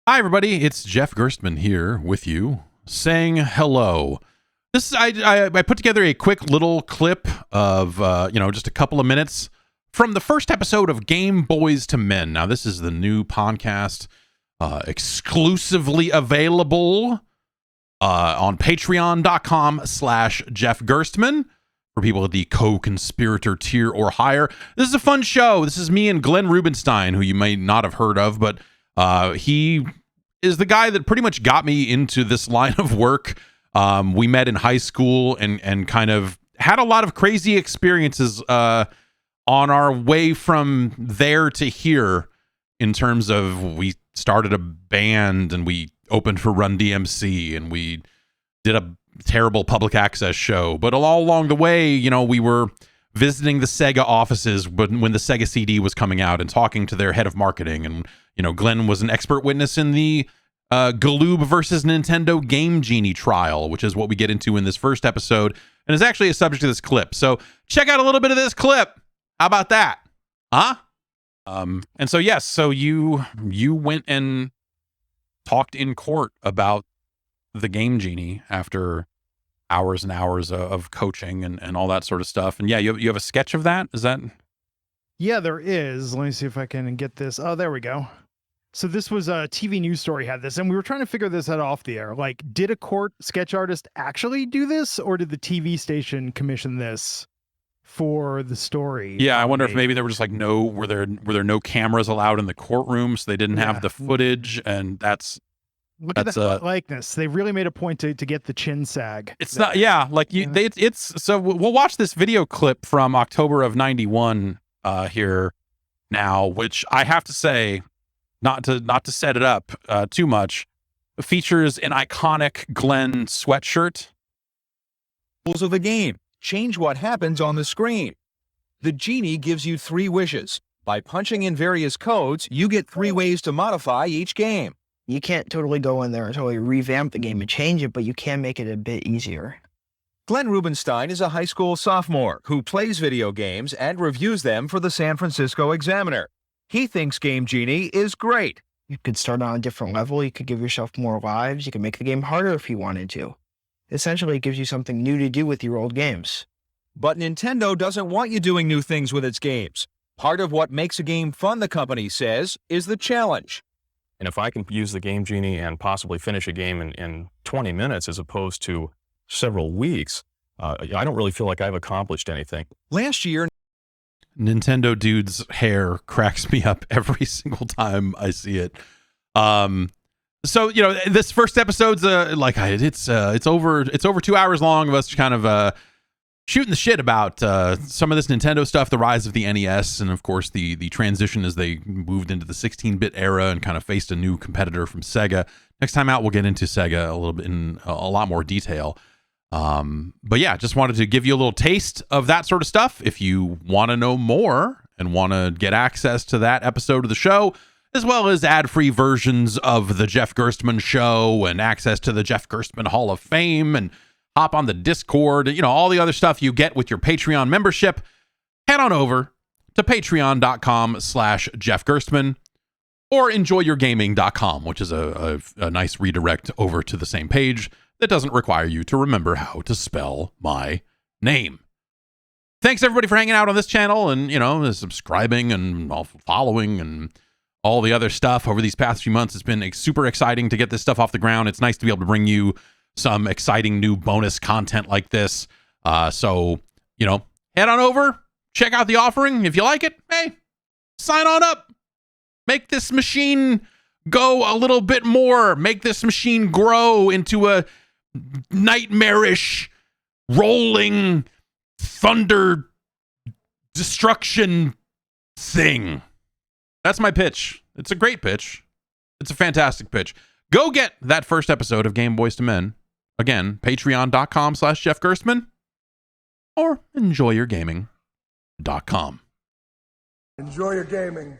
Hi, everybody. It's Jeff Gerstmann here with you, saying hello. This I put together a quick little clip of just a couple of minutes from the first episode of Boyz to Men. Now, this is the new podcast, exclusively available on Patreon.com/Jeff Gerstmann for people at the co-conspirator tier or higher. This is a fun show. This is me and Glenn Rubenstein, who you may not have heard of, but he is the guy that pretty much got me into this line of work. We met in high school and kind of had a lot of crazy experiences on our way from there to here, in terms of we started a band and we opened for Run DMC and we did a terrible public access show. But all along the way, we were visiting the Sega offices when the Sega CD was coming out and talking to their head of marketing. And, Glenn was an expert witness in the Galoob versus Nintendo Game Genie trial, which is what we get into in this first episode, and is actually a subject of this clip. So check out a little bit of this clip. How about that? Huh? And so, yes, so you went and talked in court about the Game Genie after hours and hours of coaching and all that sort of stuff. And yeah, you have a sketch of that? Is that? Yeah, there is. Let me see if I can get this. Oh, there we go. So this was a TV news story had this, and we were trying to figure this out off the air. Like, did a court sketch artist actually do this, or did the TV station commission this for the story? Yeah, I wonder if maybe there were just like were there no cameras allowed in the courtroom, so they didn't have the footage, and that's look at that likeness. They really made a point to get the chin sag. It's not, yeah, like it's so we'll watch this video clip from October of '91 here now, which I have to say, not to set it up too much, features an iconic Glenn sweatshirt. Rules of the game. Change what happens on the screen. The Genie gives you 3 wishes. By punching in various codes, you get 3 ways to modify each game. You can't totally go in there and totally revamp the game and change it, but you can make it a bit easier. Glenn Rubenstein is a high school sophomore who plays video games and reviews them for the San Francisco Examiner. He thinks Game Genie is great. You could start on a different level. You could give yourself more lives. You could make the game harder if you wanted to. Essentially, it gives you something new to do with your old games. But Nintendo doesn't want you doing new things with its games. Part of what makes a game fun, the company says, is the challenge. And if I can use the Game Genie and possibly finish a game in 20 minutes as opposed to several weeks, I don't really feel like I've accomplished anything. Last year, Nintendo dude's hair cracks me up every single time I see it. So this first episode's it's over 2 hours long of us kind of shooting the shit about some of this Nintendo stuff, the rise of the NES, and of course the transition as they moved into the 16-bit era and kind of faced a new competitor from Sega. Next time out, we'll get into Sega a little bit in a lot more detail. But yeah, just wanted to give you a little taste of that sort of stuff. If you want to know more and want to get access to that episode of the show, as well as ad-free versions of the Jeff Gerstmann Show and access to the Jeff Gerstmann Hall of Fame, and hop on the Discord, all the other stuff you get with your Patreon membership, head on over to patreon.com/Jeff Gerstmann or enjoyyourgaming.com, which is a nice redirect over to the same page that doesn't require you to remember how to spell my name. Thanks everybody for hanging out on this channel and, subscribing and following and all the other stuff over these past few months. It's been super exciting to get this stuff off the ground. It's nice to be able to bring you some exciting new bonus content like this. So, head on over, check out the offering. If you like it, hey, sign on up. Make this machine go a little bit more. Make this machine grow into a nightmarish, rolling thunder destruction thing. That's my pitch. It's a great pitch. It's a fantastic pitch. Go get that first episode of Boyz to Men. Again, patreon.com/Jeff Gerstmann or enjoyyourgaming.com. Enjoy your gaming.